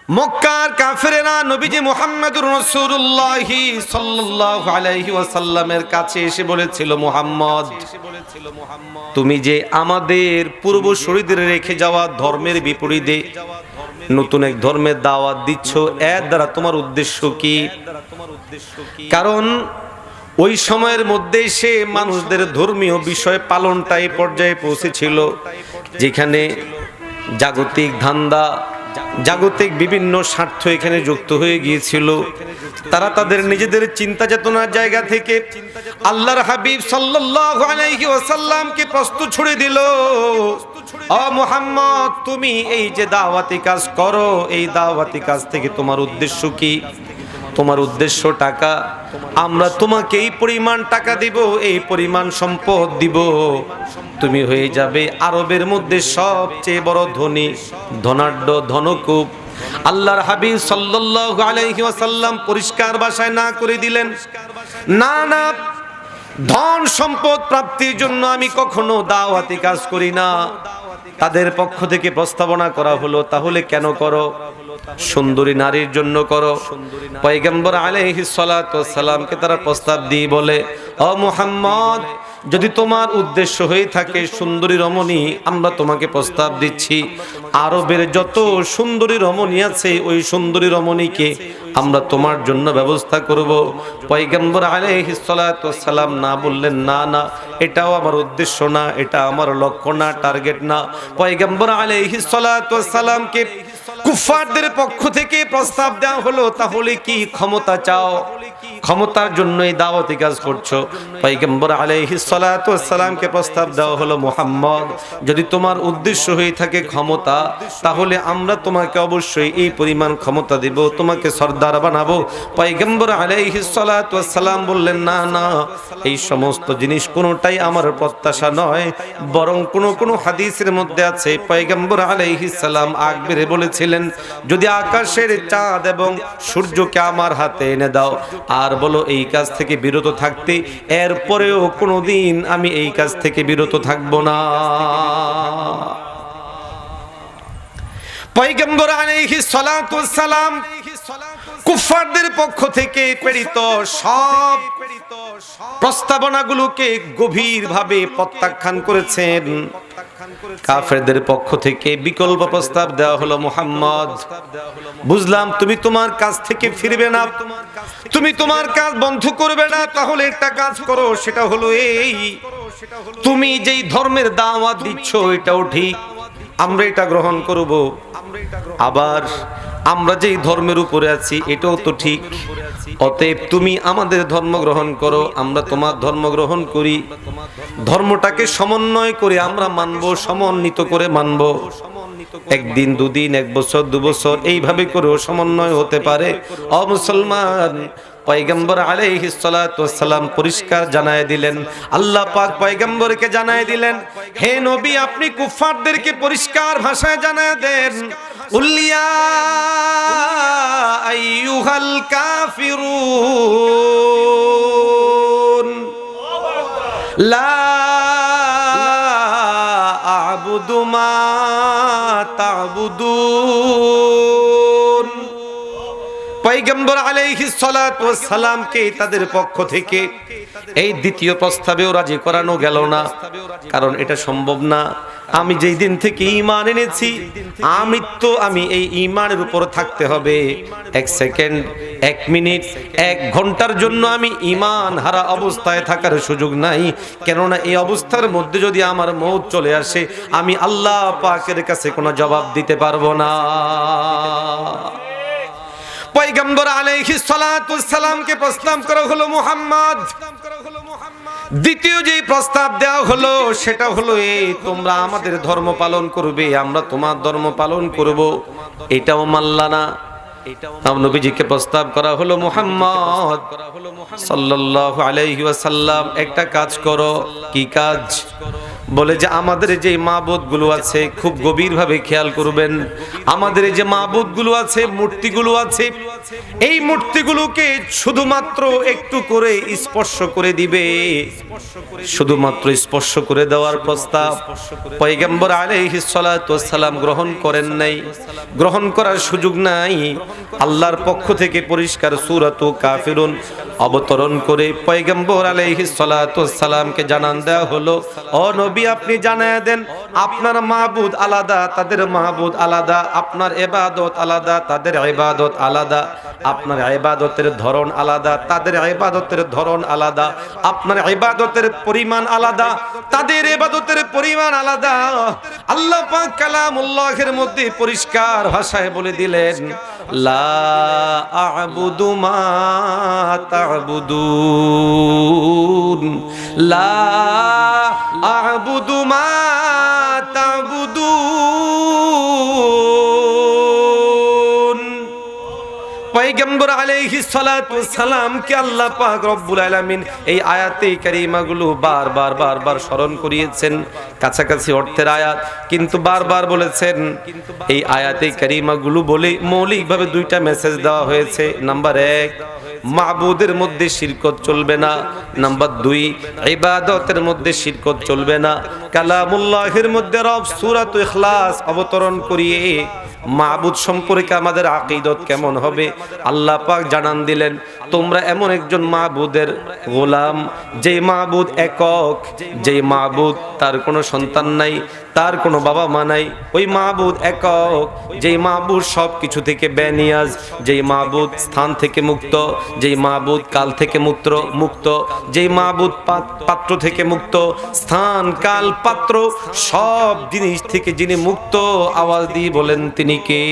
মক্কার কাফেরেরা নবীজি মুহাম্মদুর রাসূলুল্লাহ সাল্লাল্লাহু আলাইহি ওয়াসাল্লামের কাছে এসে বলেছিল, মুহাম্মদ তুমি যে আমাদের পূর্বসূরীদের রেখে যাওয়া ধর্মের বিপরীতে নতুন এক ধর্মের দাওয়াত দিচ্ছ, এর দ্বারা তোমার উদ্দেশ্য কি? কারণ ওই সময়ের মধ্যে সে মানুষদের ধর্মীয় বিষয় পালনটাই পর্যায়ে পৌঁছেছিল যেখানে জাগতিক ধান্দা, জাগতিক বিভিন্ন স্বার্থ এখানে যুক্ত হয়ে গিয়েছিল। তারা তাদের নিজেদের চিন্তা চেতনার জায়গা থেকে আল্লাহর হাবিব সাল্লাল্লাহু আলাইহি ওয়াসাল্লামকে প্রশ্ন ছুড়ে দিল, ও মুহাম্মদ তুমি এই যে দাওয়াতি কাজ করো, এই দাওয়াতি কাজ থেকে তোমার উদ্দেশ্য কি? তোমার উদ্দেশ্য টাকা? আমরা তোমাকে এই পরিমাণ টাকা দিব, এই পরিমাণ সম্পদ দিব, তুমি হয়ে যাবে আরবের মধ্যে সবচেয়ে বড় ধনী, ধনাঢ্য, ধনকুব। আল্লাহর হাবিব সাল্লাল্লাহু আলাইহি ওয়াসাল্লাম পরিষ্কার ভাষায় না করে দিলেন, না না, ধন সম্পদ প্রাপ্তির জন্য আমি কখনো দাওয়াতি কাজ করি না। তাদের পক্ষ থেকে প্রস্তাবনা করা হলো, তাহলে কেন করো? সুন্দরী নারীর জন্য করো। পয়গম্বর আলাইহিস সালাতু ওয়াস সালামকে তারা প্রস্তাব দিয়ে বলে, ও মুহাম্মদ যদি তোমার উদ্দেশ্য হয়ে থাকে সুন্দরী রমণী, আমরা তোমাকে প্রস্তাব দিচ্ছি আরবের যত সুন্দরী রমণী আছে ওই সুন্দরী রমণীকে আমরা তোমার জন্য ব্যবস্থা করব। পয়গম্বর আলাইহিস সালাতু ওয়াস সালাম না বললেন, না না, এটাও আমার উদ্দেশ্য না, এটা আমার লক্ষ্য না, টার্গেট না। পয়গম্বর আলাইহিস সালাতু ওয়াস সালামকে কুফফারদের পক্ষ থেকে প্রস্তাব দেওয়া হলো, তাহলে কি ক্ষমতা চাও? ক্ষমতার জন্য এই দাওয়াতি কাজ করছো? পয়গম্বর আলাইহিস সালাতু ওয়াস সালামকে প্রস্তাব দেওয়া হলো, মুহাম্মদ যদি তোমার উদ্দেশ্য হয়ে থাকে ক্ষমতা, তাহলে আমরা তোমাকে অবশ্যই এই পরিমাণ ক্ষমতা দেব, তোমাকে সর্দার বানাবো। পয়গম্বর আলাইহিস সালাতু ওয়াস সালাম বললেন, না না, এই সমস্ত জিনিস কোনোটাই আমার প্রত্যাশা নয়, বরং কোন হাদিসের মধ্যে আছে পয়গম্বর আলাইহিস সালাম আগ বেড়ে বলেছিলেন, যদি আকাশের চাঁদ এবং সূর্যকে আমার হাতে এনে দাও আর বলো এই কাজ থেকে বিরত থাকতে, এরপরেও কোনোদিন আমি এই কাজ থেকে বিরত থাকবো না। পয়গম্বর আলাইহিস সালাতু ওয়াস সালাম কুফফারদের পক্ষ থেকে প্রেরিত সব প্রস্তাবনাগুলোকে গভীরভাবে প্রত্যাখ্যান করেছেন। কাফেরদের পক্ষ থেকে বিকল্প প্রস্তাব দেওয়া হলো, মুহাম্মদ বুঝলাম তুমি তোমার কাজ থেকে ফিরবে না, তুমি তোমার কাজ বন্ধ করবে না, তাহলে একটা কাজ করো, সেটা হলো এই, তুমি যেই ধর্মের দাওয়াত দিচ্ছ এটাও ঠিক, আমরা এটা গ্রহণ করব, আবার আমরা যেই ধর্মের উপরে আছি এটাও তো ঠিক, অতএব তুমি আমাদের ধর্ম গ্রহণ করো, আমরা তোমার ধর্ম গ্রহণ করি, ধর্মটাকে সমন্বয় করে আমরা মানব, সমন্বিত করে মানব। একদিন, দুদিন, এক বছর, 2 বছর এইভাবে করেও সমন্বয় হতে পারে। ও মুসলমান, পয়গম্বর আলাইহিস সালাতু ওয়াস সালাম পরিষ্কার জানায় দিলেন, আল্লাহ পাক পয়গম্বরকে জানায় দিলেন, হে নবী আপনি কুফফারদেরকে পরিষ্কার ভাষায় জানায় দেন, উল্লিয়া আইয়ুহাল কাফিরুন লা আ'বুদু মা তা'বুদুন। পয়গম্বর আলাইহিস সালাতু ওয়াস সালামকে তাদের পক্ষ থেকে এই দ্বিতীয় প্রস্তাবেও রাজি করানো গেল না, কারণ এটা সম্ভব না। আমি যেই দিন থেকে ঈমান এনেছি আমি এই ঈমানের উপর থাকতে হবে। 1 সেকেন্ড, 1 মিনিট, 1 ঘন্টার জন্য আমি ঈমান হারা অবস্থায় থাকার সুযোগ নাই, কেননা এই অবস্থার মধ্যে যদি আমার মওত চলে আসে আমি আল্লাহ পাকের কাছে কোনো জবাব দিতে পারবো না। পয়গম্বর আলাইহিস সালাতু ওয়াস সালামকে প্রস্তাব করা হলো, মুহাম্মদ দ্বিতীয় যে প্রস্তাব দেওয়া হলো সেটা হলো এই, তোমরা আমাদের ধর্ম পালন করবে, আমরা তোমার ধর্ম পালন করব, এটাও মানলা না। নবীজিকে প্রস্তাব করা হলো, মুহাম্মদ সাল্লাল্লাহু আলাইহি ওয়াসাল্লাম একটা কাজ করো। কি কাজ? বলে যে আমাদের যে মাবুদগুলো আছে খুব গভীরভাবে খেয়াল করবেন, আমাদের যে মাবুদগুলো আছে, মূর্তিগুলো আছে, এই মূর্তিগুলোকে শুধুমাত্র একটু করে স্পর্শ করে দিবে। শুধুমাত্র স্পর্শ করে দেওয়ার প্রস্তাব পয়গম্বর আলাইহিস সালাতু ওয়াস সালাম গ্রহণ করেন নাই, গ্রহণ করার সুযোগ নাই। আল্লাহর পক্ষ থেকে পরিষ্কার সূরাতু কাফিরুন অবতরণ করে পয়গম্বর আলাইহিস সালাতু ওয়াস সালামকে জানান দেওয়া হলো, ও নবী আপনি জানায়া দেন আপনার মাবুদ আলাদা, তাদের মাবুদ আলাদা, আপনার ইবাদত আলাদা, তাদের ইবাদত আলাদা, আপনার ইবাদতের ধরন আলাদা, তাদের ইবাদতের ধরন আলাদা, আপনার ইবাদতের পরিমাণ আলাদা, তাদের ইবাদতের পরিমাণ আলাদা। আল্লাহ পাক কালামুল্লাহের মধ্যে পরিষ্কার ভাষায় বলে দিলেন, লা আ'বুদু মা তা'বুদুন, লা আ'বুদু মা তা'বুদুন। পয়গম্বর আলাইহিস সালাতু ওয়াস সালামকে আল্লাহ পাক রব্বুল আলামিন এই আয়াতে কারিমাগুলো বারবার স্মরণ করিয়েছেন। কাছাকাছি অর্থের আয়াত, কিন্তু বারবার বলেছেন। এই আয়াতে কারিমাগুলো বলে মৌলিকভাবে দুইটা মেসেজ দেওয়া হয়েছে। নাম্বার 1, মাবুদের মধ্যে শিরকত চলবে না। নাম্বার 2, ইবাদতের মধ্যে শিরকত চলবে না। কালামুল্লাহের মধ্যে রব সূরাতুল ইখলাস অবতরণ করিয়ে মাবুদ সম্পর্কে আমাদের আকীদত কেমন হবে আল্লাহ পাক জানান দিলেন। তোমরা এমন একজন মাবুদের গোলাম, যেই মাবুদ একক, যেই মাবুদ তার কোনো সন্তান নাই, তার কোনো বাবা মা নাই, ওই মাবুদ একক, যেই মাবুদ সব কিছু থেকে বেনিয়াজ, যেই মাবুদ স্থান থেকে মুক্ত, যেই মাবুদ কাল থেকে মুক্ত, যেই মাবুদ পাত্র থেকে মুক্ত, স্থান কাল পাত্র সব জিনিস থেকে যিনি মুক্ত। আওয়াজ দিয়ে বলেন তিনি কে?